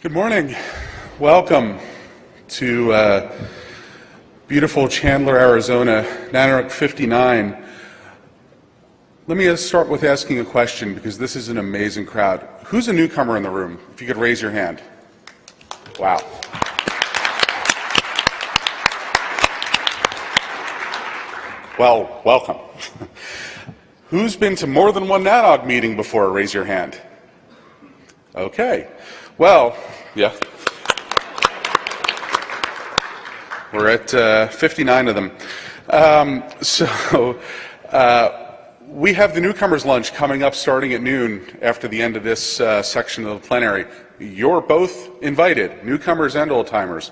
Good morning. Welcome to beautiful Chandler, Arizona, NANOG 59. Let me start with asking a question because this is an amazing crowd. Who's a newcomer in the room? If you could raise your hand. Wow. Well, welcome. Who's been to more than one NANOG meeting before? Raise your hand. Okay. Well, yeah. We're at 59 of them. We have the newcomers lunch coming up starting at noon after the end of this section of the plenary. You're both invited, newcomers and old-timers.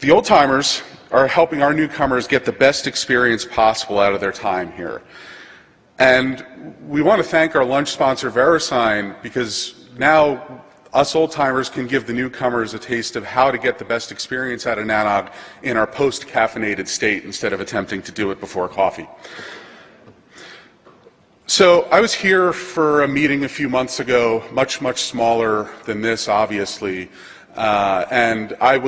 The old-timers are helping our newcomers get the best experience possible out of their time here. And we want to thank our lunch sponsor, VeriSign, because now us old-timers can give the newcomers a taste of how to get the best experience out of NANOG in our post-caffeinated state instead of attempting to do it before coffee. So I was here for a meeting a few months ago, much smaller than this, obviously, and I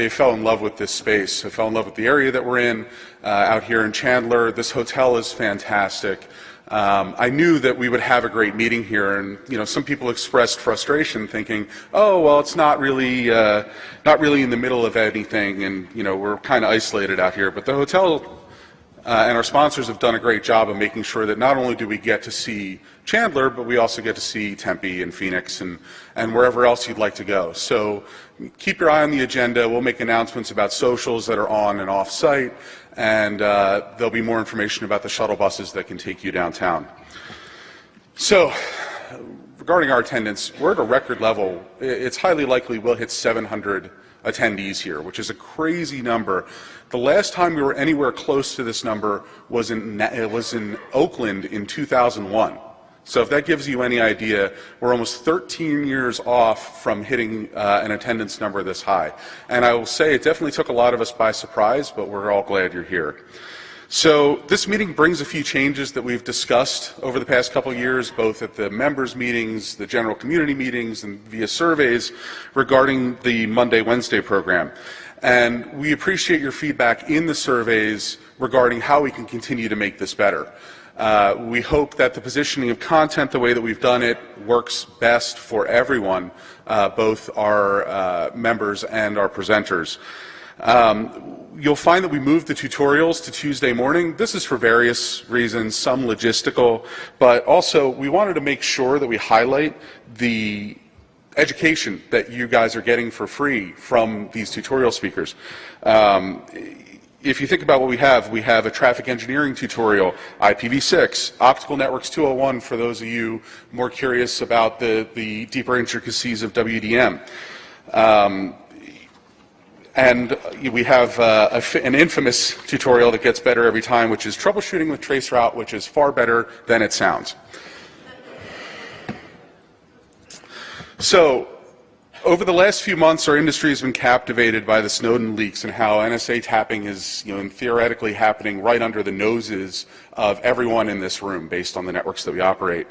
fell in love with this space. I fell in love with the area that we're in out here in Chandler. This hotel is fantastic. I knew that we would have a great meeting here, and some people expressed frustration, thinking, "Oh, well, it's not really in the middle of anything, and we're kind of isolated out here." But the hotel and our sponsors have done a great job of making sure that not only do we get to see Chandler, but we also get to see Tempe and Phoenix and wherever else you'd like to go. So keep your eye on the agenda. We'll make announcements about socials that are on and off site, and there'll be more information about the shuttle buses that can take you downtown. So regarding our attendance, we're at a record level. It's highly likely we'll hit 700 attendees here, which is a crazy number. The last time we were anywhere close to this number was in Oakland in 2001. So if that gives you any idea, we're almost 13 years off from hitting an attendance number this high. And I will say it definitely took a lot of us by surprise, but we're all glad you're here. So this meeting brings a few changes that we've discussed over the past couple of years, both at the members' meetings, the general community meetings, and via surveys regarding the Monday-Wednesday program. And we appreciate your feedback in the surveys regarding how we can continue to make this better. We hope that the positioning of content, the way that we've done it, works best for everyone, both our members and our presenters. You'll find that we moved the tutorials to Tuesday morning. This is for various reasons, some logistical, but also we wanted to make sure that we highlight the education that you guys are getting for free from these tutorial speakers. If you think about what we have a traffic engineering tutorial, IPv6, optical networks 201 for those of you more curious about the deeper intricacies of WDM. And we have an infamous tutorial that gets better every time, which is troubleshooting with traceroute, which is far better than it sounds. So, over the last few months, our industry has been captivated by the Snowden leaks and how NSA tapping is, theoretically happening right under the noses of everyone in this room, based on the networks that we operate.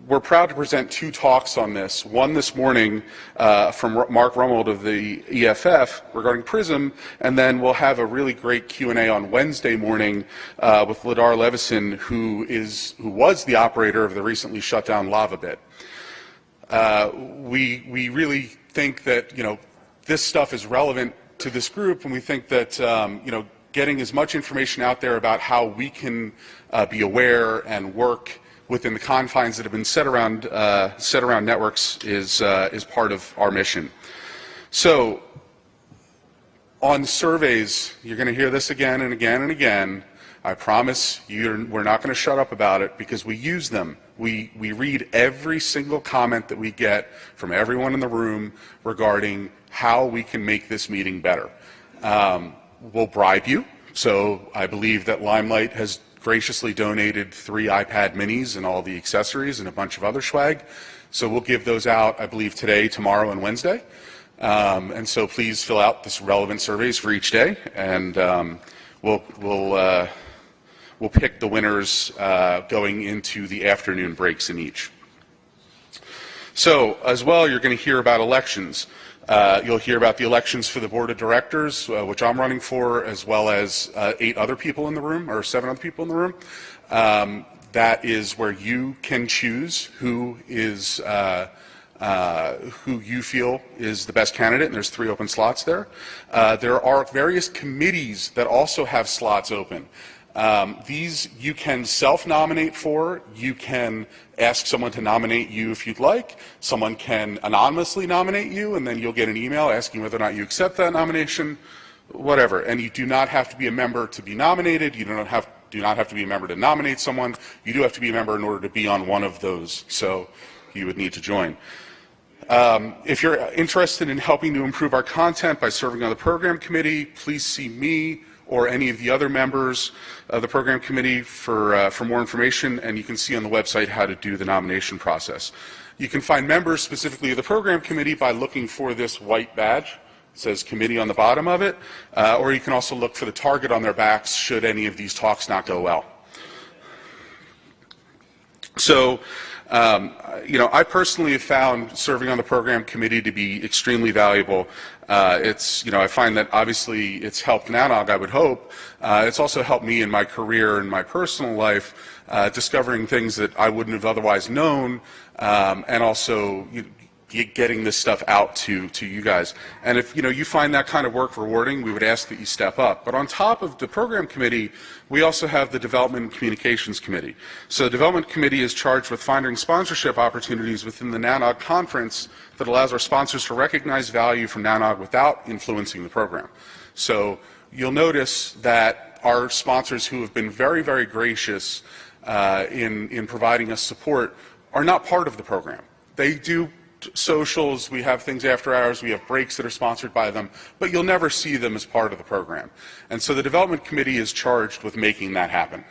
We're proud to present two talks on this. One this morning from Mark Rummold of the EFF regarding PRISM, and then we'll have a really great Q&A on Wednesday morning with Ladar Levison, who was the operator of the recently shut down LavaBit. We really think that this stuff is relevant to this group, and we think that getting as much information out there about how we can be aware and work within the confines that have been set around networks is part of our mission. So, on surveys, you're going to hear this again and again and again. I promise we're not going to shut up about it because we use them. We read every single comment that we get from everyone in the room regarding how we can make this meeting better. We'll bribe you. So I believe that Limelight has graciously donated 3 iPad minis and all the accessories and a bunch of other swag. So we'll give those out, I believe, today, tomorrow, and Wednesday. And so please fill out this relevant surveys for each day, and we'll pick the winners going into the afternoon breaks in each. So, as well, you're going to hear about elections. You'll hear about the elections for the board of directors, which I'm running for, as well as 8 other people in the room, or 7 other people in the room. That is where you can choose who is who you feel is the best candidate, and there's 3 open slots there. There are various committees that also have slots open. These you can self-nominate for. You can ask someone to nominate you if you'd like. Someone can anonymously nominate you, and then you'll get an email asking whether or not you accept that nomination, whatever. And you do not have to be a member to be nominated. You do not have to be a member to nominate someone. You do have to be a member in order to be on one of those, so you would need to join. If you're interested in helping to improve our content by serving on the program committee, please see me or any of the other members of the program committee for more information, and you can see on the website how to do the nomination process. You can find members specifically of the program committee by looking for this white badge. It says committee on the bottom of it, or you can also look for the target on their backs should any of these talks not go well. So, I personally have found serving on the program committee to be extremely valuable. I find that obviously it's helped NANOG, I would hope. It's also helped me in my career and my personal life, discovering things that I wouldn't have otherwise known, and also getting this stuff out to you guys. And if you find that kind of work rewarding, we would ask that you step up. But on top of the program committee, we also have the Development and Communications Committee. So the Development Committee is charged with finding sponsorship opportunities within the NANOG conference that allows our sponsors to recognize value from NANOG without influencing the program. So you'll notice that our sponsors, who have been very, very gracious in providing us support, are not part of the program. They do socials, we have things after hours, we have breaks that are sponsored by them, but you'll never see them as part of the program. And so the Development Committee is charged with making that happen.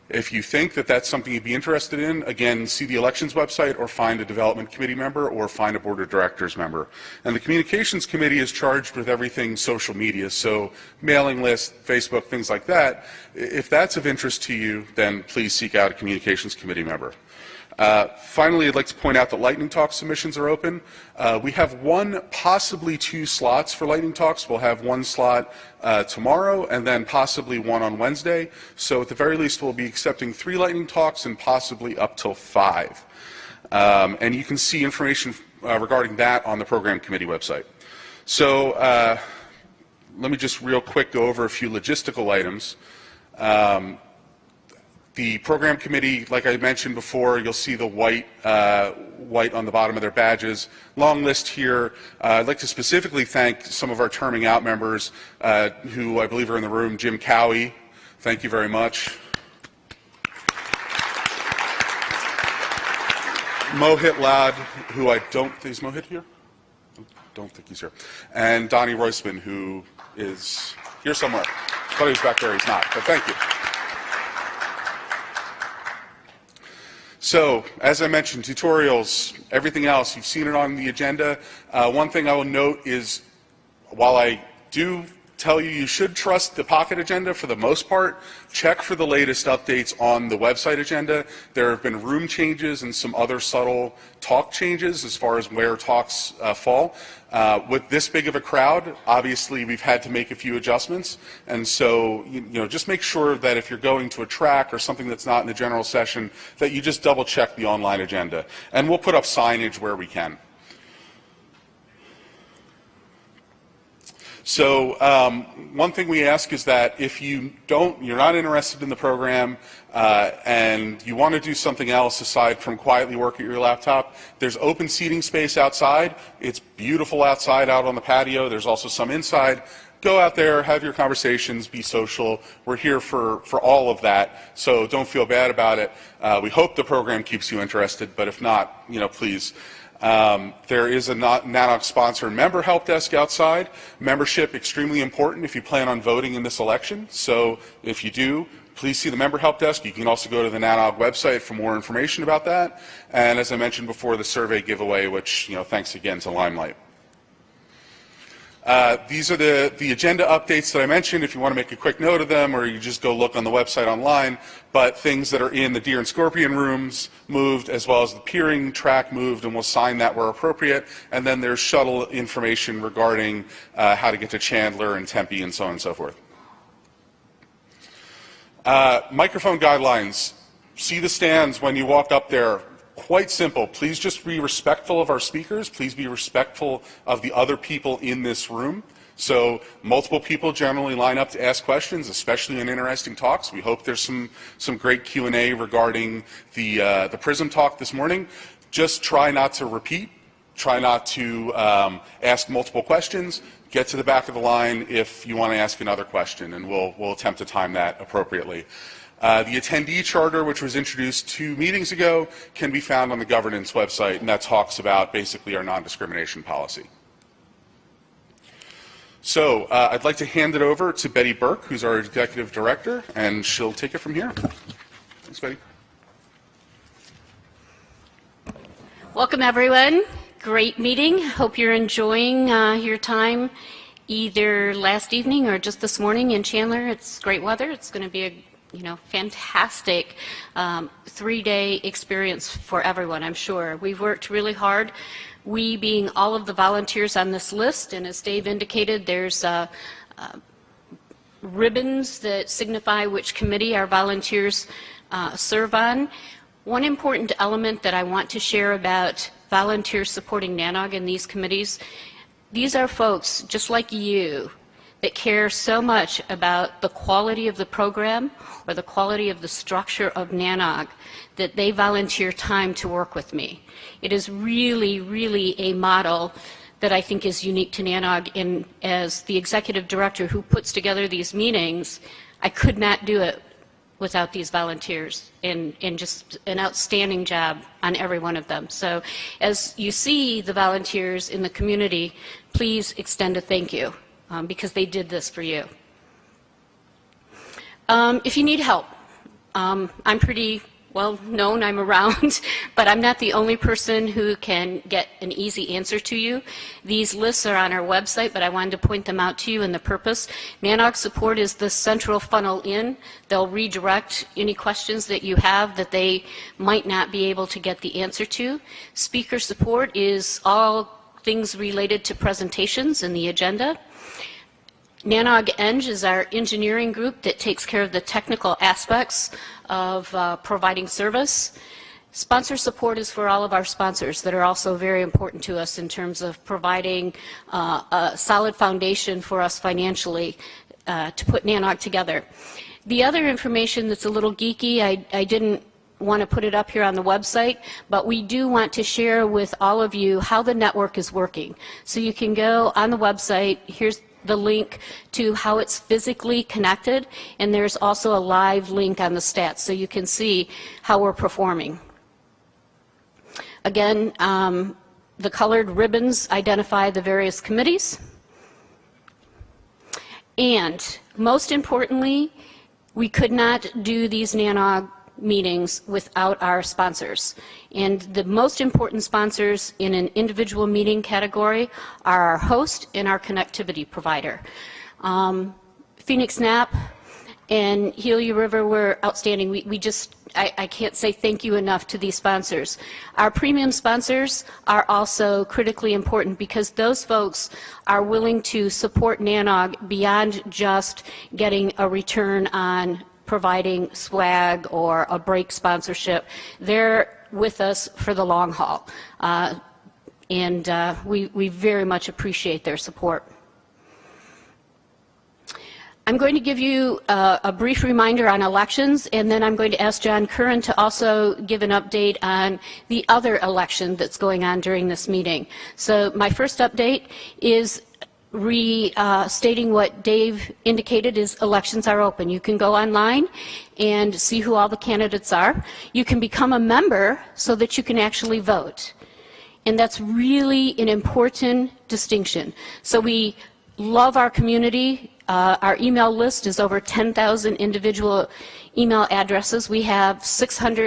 If you think that that's something you'd be interested in, again, see the elections website or find a Development Committee member or find a Board of Directors member. And the Communications Committee is charged with everything social media, so mailing list, Facebook, things like that. If that's of interest to you, then please seek out a Communications Committee member. Finally, I'd like to point out that Lightning Talk submissions are open. We have 1, possibly 2 slots for Lightning Talks. We'll have 1 slot tomorrow and then possibly 1 on Wednesday. So at the very least, we'll be accepting 3 Lightning Talks and possibly up till 5. And you can see information regarding that on the Program Committee website. So let me just real quick go over a few logistical items. The program committee, like I mentioned before, you'll see the white on the bottom of their badges. Long list here. I'd like to specifically thank some of our terming out members who I believe are in the room. Jim Cowie, thank you very much. Mohit Lad, who I don't think, is Mohit here? I don't think he's here. And Donnie Roisman, who is here somewhere. I thought he was back there, he's not, but thank you. So, as I mentioned, tutorials, everything else, you've seen it on the agenda. One thing I will note is, while I do tell you you should trust the Pocket agenda for the most part, check for the latest updates on the website agenda. There have been room changes and some other subtle talk changes as far as where talks fall. With this big of a crowd, obviously we've had to make a few adjustments, and so just make sure that if you're going to a track or something that's not in the general session, that you just double check the online agenda. And we'll put up signage where we can. So one thing we ask is that if you're not interested in the program and you want to do something else aside from quietly work at your laptop, there's open seating space outside. It's beautiful outside out on the patio. There's also some inside. Go out there, have your conversations, be social. We're here for all of that, so don't feel bad about it. We hope the program keeps you interested, but if not, please. There is a NANOG sponsor member help desk outside. Membership extremely important if you plan on voting in this election. So if you do, please see the member help desk. You can also go to the NANOG website for more information about that. And as I mentioned before, the survey giveaway, which thanks again to Limelight. These are the agenda updates that I mentioned, if you want to make a quick note of them, or you just go look on the website online. But things that are in the deer and scorpion rooms moved, as well as the peering track moved, and we'll sign that where appropriate. And then there's shuttle information regarding how to get to Chandler and Tempe and so on and so forth. Microphone guidelines. See the stands when you walk up there. Quite simple. Please just be respectful of our speakers. Please be respectful of the other people in this room. So multiple people generally line up to ask questions, especially in interesting talks. We hope there's some great Q&A regarding the PRISM talk this morning. Just try not to repeat. Try not to ask multiple questions. Get to the back of the line if you want to ask another question, and we'll attempt to time that appropriately. The attendee charter, which was introduced 2 meetings ago, can be found on the governance website, and that talks about basically our non-discrimination policy. So I'd like to hand it over to Betty Burke, who's our executive director, and she'll take it from here. Thanks, Betty. Welcome, everyone. Great meeting. Hope you're enjoying your time either last evening or just this morning in Chandler. It's great weather. It's going to be a fantastic 3-day experience for everyone, I'm sure. We've worked really hard, we being all of the volunteers on this list, and as Dave indicated, there's ribbons that signify which committee our volunteers serve on. One important element that I want to share about volunteers supporting NANOG in these committees, these are folks just like you that care so much about the quality of the program or the quality of the structure of NANOG that they volunteer time to work with me. It is really, really a model that I think is unique to NANOG, and as the executive director who puts together these meetings, I could not do it without these volunteers, and just an outstanding job on every one of them. So as you see the volunteers in the community, please extend a thank you. Because they did this for you. If you need help, I'm pretty well known, I'm around, but I'm not the only person who can get an easy answer to you. These lists are on our website, but I wanted to point them out to you and the purpose. NANOG support is the central funnel in. They'll redirect any questions that you have that they might not be able to get the answer to. Speaker support is all things related to presentations and the agenda. NANOG Eng is our engineering group that takes care of the technical aspects of providing service. Sponsor support is for all of our sponsors that are also very important to us in terms of providing a solid foundation for us financially to put NANOG together. The other information that's a little geeky, I didn't want to put it up here on the website, but we do want to share with all of you how the network is working. So you can go on the website, here's the link to how it's physically connected, and there's also a live link on the stats so you can see how we're performing. Again, the colored ribbons identify the various committees, and most importantly, we could not do these NANOG meetings without our sponsors. And the most important sponsors in an individual meeting category are our host and our connectivity provider. Phoenix Nap and Gila River were outstanding. I can't say thank you enough to these sponsors. Our premium sponsors are also critically important because those folks are willing to support NANOG beyond just getting a return on providing swag or a break sponsorship. They're with us for the long haul, and we very much appreciate their support. I'm going to give you a brief reminder on elections, and then I'm going to ask John Curran to also give an update on the other election that's going on during this meeting. So my first update is restating what Dave indicated is elections are open. You can go online and see who all the candidates are. You can become a member so that you can actually vote. And that's really an important distinction. So we love our community. Our email list is over 10,000 individual email addresses. We have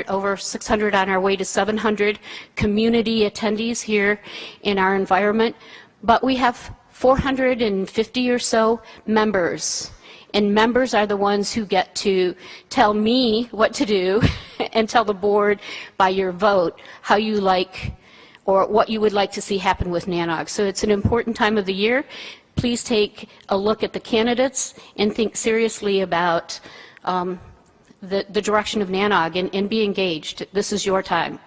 over 600 on our way to 700 community attendees here in our environment. But we have 450 or so members. And members are the ones who get to tell me what to do and tell the board by your vote how you like or what you would like to see happen with NANOG. So it's an important time of the year. Please take a look at the candidates and think seriously about the direction of NANOG and be engaged. This is your time.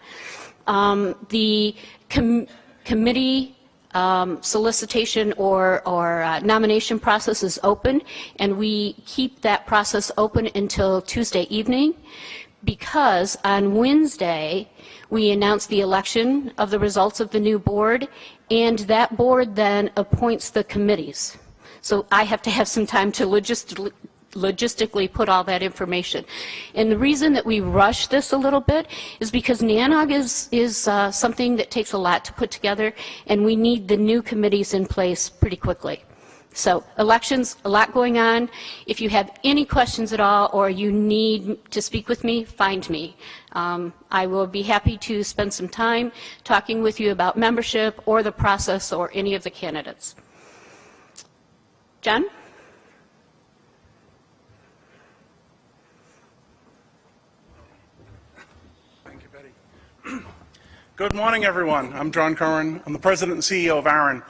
The committee solicitation or nomination process is open, and we keep that process open until Tuesday evening, because on Wednesday we announce the election of the results of the new board, and that board then appoints the committees. So I have to have some time to logistically put all that information. And the reason that we rush this a little bit is because NANOG is something that takes a lot to put together, and we need the new committees in place pretty quickly. So elections, a lot going on. If you have any questions at all or you need to speak with me, find me. I will be happy to spend some time talking with you about membership or the process or any of the candidates. John? Good morning, everyone. I'm John Curran. I'm the President and CEO of ARRN.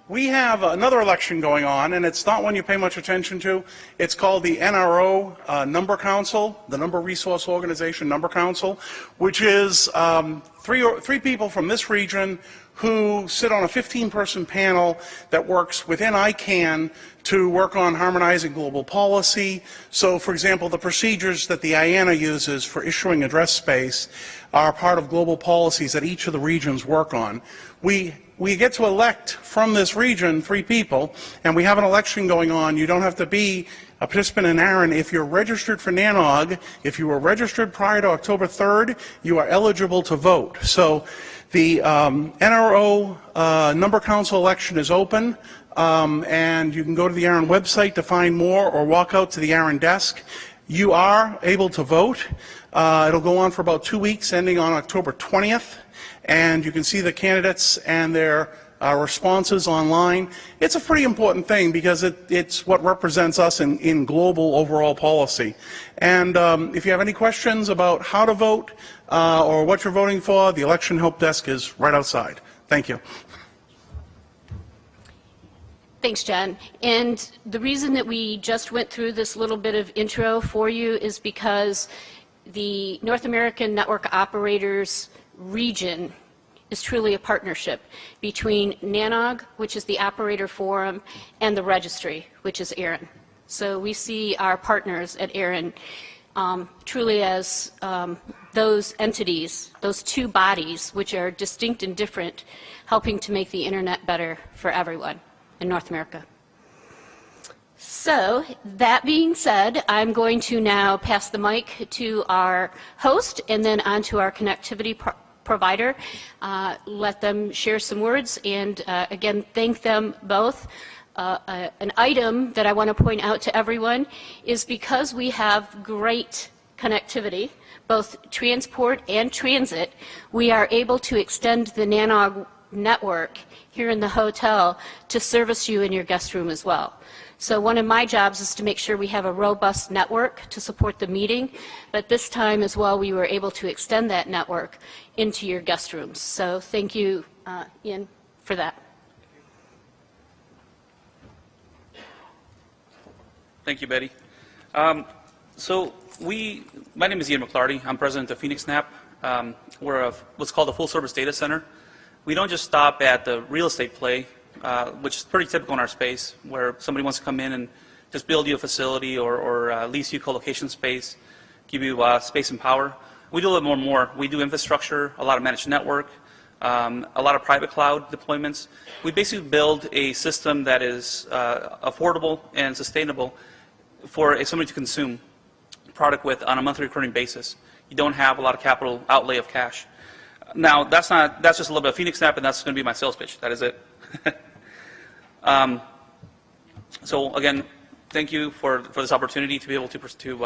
We have another election going on, and it's not one you pay much attention to. It's called the NRO Number Council, the Number Resource Organization Number Council, which is three people from this region who sit on a 15-person panel that works within ICANN to work on harmonizing global policy. So, for example, the procedures that the IANA uses for issuing address space are part of global policies that each of the regions work on. We get to elect from this region 3 people, and we have an election going on. You don't have to be a participant in ARRN. If you're registered for NANOG, if you were registered prior to October 3rd, you are eligible to vote. So the NRO Number Council election is open, and you can go to the ARRN website to find more or walk out to the ARRN desk. You are able to vote. It'll go on for about 2 weeks, ending on October 20th. And you can see the candidates and their responses online. It's a pretty important thing because it's what represents us in global overall policy. And if you have any questions about how to vote or what you're voting for, the election help desk is right outside. Thank you. Thanks, John. And the reason that we just went through this little bit of intro for you is because the North American Network Operators region is truly a partnership between NANOG, which is the operator forum, and the registry, which is ARRN. So we see our partners at ARRN truly as those entities, those 2 bodies, which are distinct and different, helping to make the internet better for everyone in North America. So, that being said, I'm going to now pass the mic to our host and then on to our connectivity provider, let them share some words, and again, thank them both. An item that I want to point out to everyone is because we have great connectivity, both transport and transit, we are able to extend the NANOG network here in the hotel to service you in your guest room as well. So one of my jobs is to make sure we have a robust network to support the meeting, but this time as well we were able to extend that network into your guest rooms. So thank you, Ian, for that. Thank you, Betty. My name is Ian McClarty. I'm president of PhoenixNAP. We're what's called a full-service data center. We don't just stop at the real estate play, which is pretty typical in our space, where somebody wants to come in and just build you a facility or lease you co-location space, give you space and power. We do a little more. We do infrastructure, a lot of managed network, a lot of private cloud deployments. We basically build a system that is affordable and sustainable for somebody to consume product with on a monthly recurring basis. You don't have a lot of capital outlay of cash. Now, that's just a little bit of PhoenixNAP, and that's going to be my sales pitch. That is it. So again, thank you for this opportunity to be able to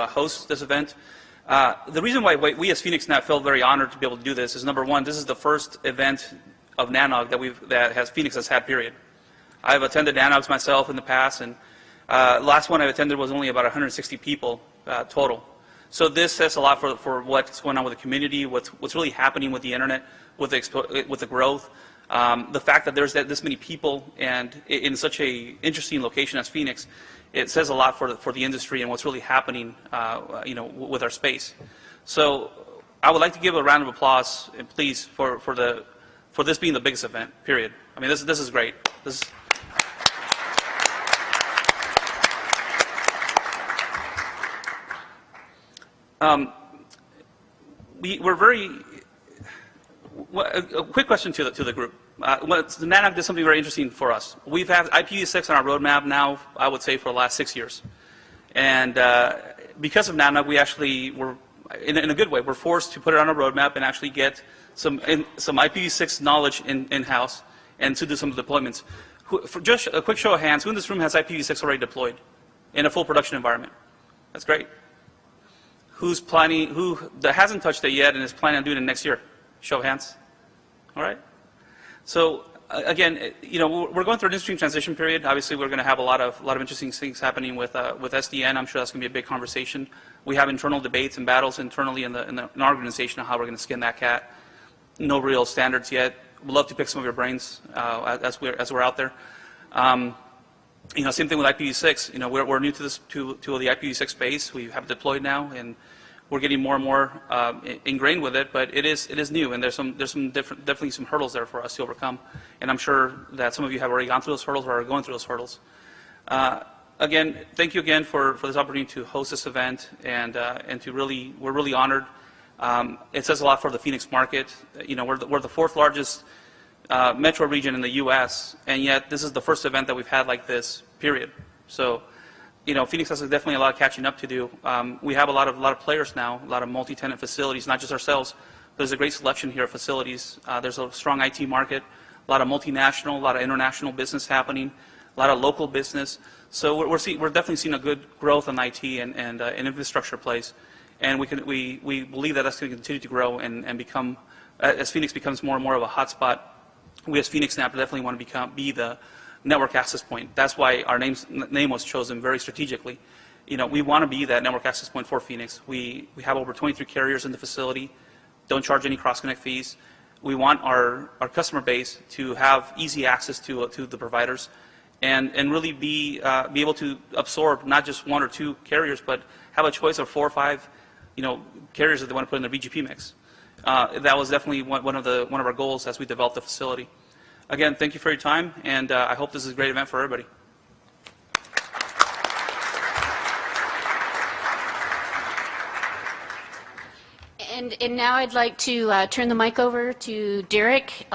host this event. The reason why we as PhoenixNAP feel very honored to be able to do this is, number one, this is the first event of NANOG that Phoenix has had, period. I've attended NANOGs myself in the past, and last one I attended was only about 160 people total. So this says a lot for what's going on with the community, what's really happening with the internet, with the growth. The fact that there's this many people and in such a interesting location as Phoenix, it says a lot for the industry and what's really happening, with our space. So I would like to give a round of applause, and please, for this being the biggest event. Period. I mean, this is great. We're very. A quick question to the group. The NANOG did something very interesting for us. We've had IPv6 on our roadmap now, I would say, for the last 6 years. And because of NANOG, we actually were, in a good way, we're forced to put it on our roadmap and actually get some IPv6 knowledge in-house and to do some deployments. For just a quick show of hands, who in this room has IPv6 already deployed in a full production environment? That's great. Who that hasn't touched it yet and is planning on doing it next year? Show of hands. All right. So again, we're going through an interesting transition period. Obviously, we're going to have a lot of interesting things happening with SDN. I'm sure that's going to be a big conversation. We have internal debates and battles internally in our organization on how we're going to skin that cat. No real standards yet. We'd love to pick some of your brains as we're out there. Same thing with IPv6. We're new to the IPv6 space. We have deployed now, and we're getting more and more ingrained with it. But it is new, and there's definitely some hurdles there for us to overcome. And I'm sure that some of you have already gone through those hurdles or are going through those hurdles. Again, thank you again for this opportunity to host this event, and we're really honored. It says a lot for the Phoenix market. We're the fourth largest metro region in the U.S., and yet this is the first event that we've had like this, period. So, Phoenix has definitely a lot of catching up to do. We have a lot of players now, a lot of multi-tenant facilities, not just ourselves. There's a great selection here of facilities. There's a strong IT market, a lot of multinational, a lot of international business happening, a lot of local business. So we're definitely seeing a good growth in IT and infrastructure plays, and we believe that that's going to continue to grow and become, as Phoenix becomes more and more of a hotspot. We as Phoenix Snap definitely want to be the network access point. That's why our name was chosen very strategically. We want to be that network access point for Phoenix. We have over 23 carriers in the facility, don't charge any cross-connect fees. We want our customer base to have easy access to the providers and really be able to absorb not just one or two carriers, but have a choice of 4 or 5 carriers that they want to put in their BGP mix. That was definitely one of our goals as we developed the facility. Again, thank you for your time, and I hope this is a great event for everybody. And now I'd like to turn the mic over to Derek.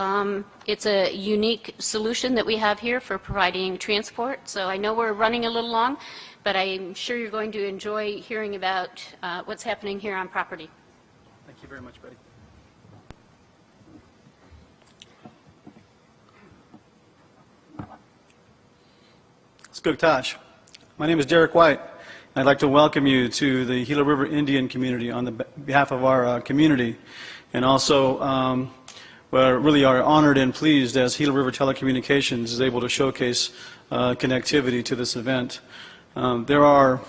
It's a unique solution that we have here for providing transport. So I know we're running a little long, but I'm sure you're going to enjoy hearing about what's happening here on property. Thank you very much, Betty. Skugtash. My name is Derek White. I'd like to welcome you to the Gila River Indian community on the behalf of our community, and also we really are honored and pleased as Gila River Telecommunications is able to showcase connectivity to this event. There are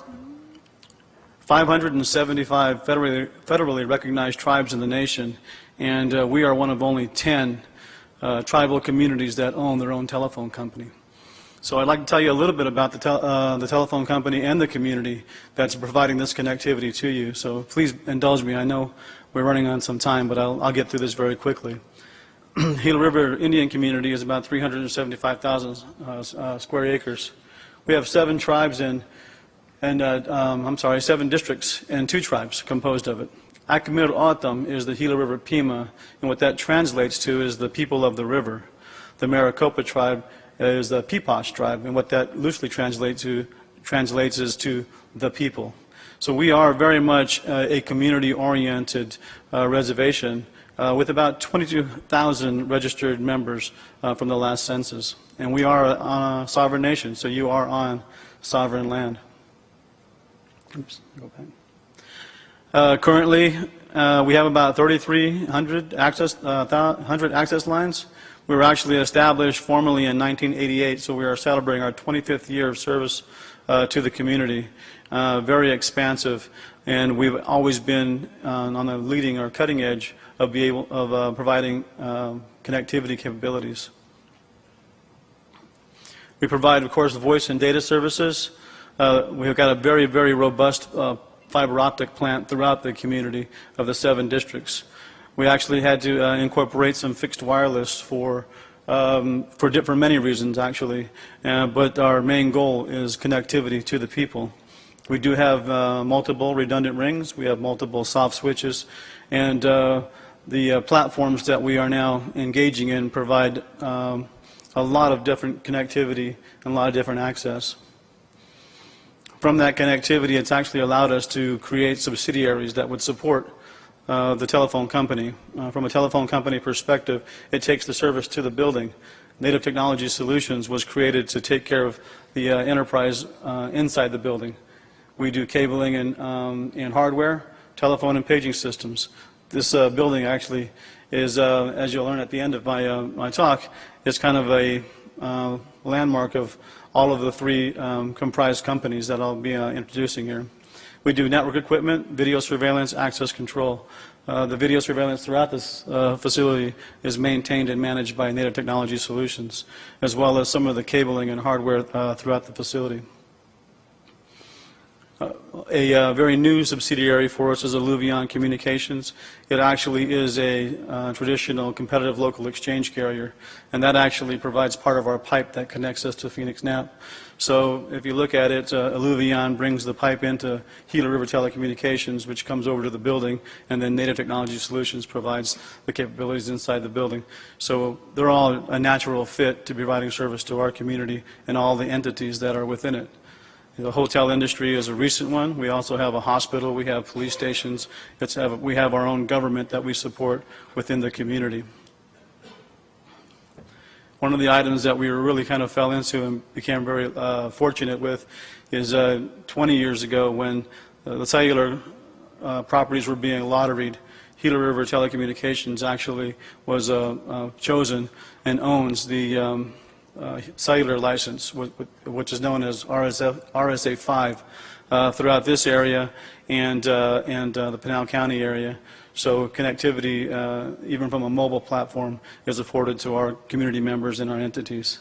575 federally recognized tribes in the nation, and we are one of only 10 tribal communities that own their own telephone company. So I'd like to tell you a little bit about the telephone company and the community that's providing this connectivity to you. So please indulge me. I know we're running on some time, but I'll get through this very quickly. Gila River Indian community is about 375,000 square acres. We have 7 tribes and 7 districts and 2 tribes composed of it. Akamir Autumn is the Gila River Pima, and what that translates to is the people of the river. The Maricopa tribe is the Peepash tribe, and what that loosely translates is to the people. So we are very much a community-oriented reservation with about 22,000 registered members from the last census. And we are a sovereign nation, so you are on sovereign land. Oops, go back. Currently, we have about 3,300 access lines. We were actually established formally in 1988, so we are celebrating our 25th year of service to the community. Very expansive, and we've always been on the leading or cutting edge of providing connectivity capabilities. We provide, of course, voice and data services. We've got a very, very robust fiber optic plant throughout the community of the 7 districts. We actually had to incorporate some fixed wireless for many reasons, actually, but our main goal is connectivity to the people. We do have multiple redundant rings, we have multiple soft switches, and the platforms that we are now engaging in provide a lot of different connectivity and a lot of different access. From that connectivity, it's actually allowed us to create subsidiaries that would support the telephone company. From a telephone company perspective, it takes the service to the building. Native Technology Solutions was created to take care of the enterprise inside the building. We do cabling and hardware, telephone and paging systems. This building actually is, as you'll learn at the end of my talk, is kind of a landmark of all of the 3 comprised companies that I'll be introducing here. We do network equipment, video surveillance, access control. The video surveillance throughout this facility is maintained and managed by Native Technology Solutions, as well as some of the cabling and hardware throughout the facility. A very new subsidiary for us is Alluvion Communications. It actually is a traditional competitive local exchange carrier, and that actually provides part of our pipe that connects us to Phoenix NAP. So if you look at it, Alluvion brings the pipe into Gila River Telecommunications, which comes over to the building, and then Native Technology Solutions provides the capabilities inside the building. So they're all a natural fit to providing service to our community and all the entities that are within it. The hotel industry is a recent one. We also have a hospital. We have police stations. We have our own government that we support within the community. One of the items that we really kind of fell into and became very fortunate with is 20 years ago when the cellular properties were being lotteried. Gila River Telecommunications actually was chosen and owns the cellular license, which is known as RSA 5 throughout this area and the Pinal County area. So connectivity, even from a mobile platform, is afforded to our community members and our entities.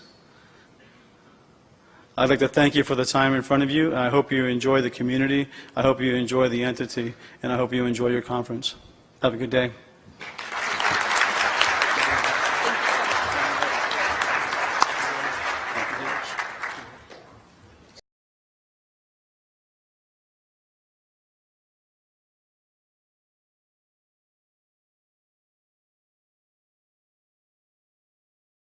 I'd like to thank you for the time in front of you. I hope you enjoy the community. I hope you enjoy the entity, and I hope you enjoy your conference. Have a good day.